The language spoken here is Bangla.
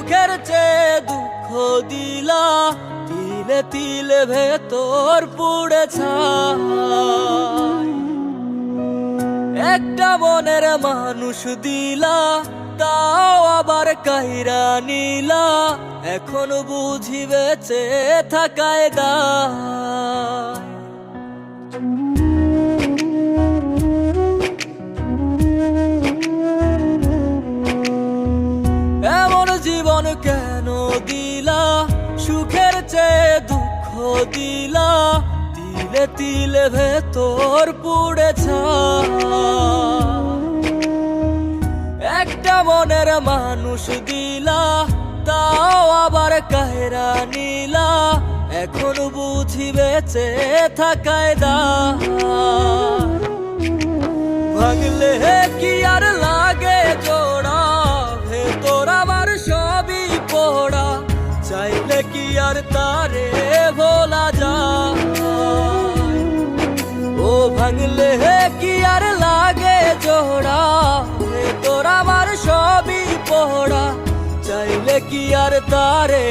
সুখের চেয়ে দুঃখ দিলা, তিলে তিলে ভেতর পুড়ে ছাই। একটা মনের মানুষ দিলা, তাও আবার কাহিরা নিলা, এখন বুঝি বেঁচে থাকায় দায়। এমন জীবন কেন দিলা, সুখের চেয়ে দুঃখ দিলা, তিলে তিলে ভেতর পুড়ে ছাই। একটা মনের মানুষ দিলা, তাও আবার কাহিরা নিলা, এখন বুঝি বেঁচে থাকায় দায়। ভাঙলে কি আর লাগে জোড়া, ভেতর আমার সবই পোড়া, চাইলে কি আর তারে ভোলা যায়। ও ভাঙলে কি আর লাগে জোড়া, ভেতর আমার সবই পোড়া, চাইলে কি আর তারে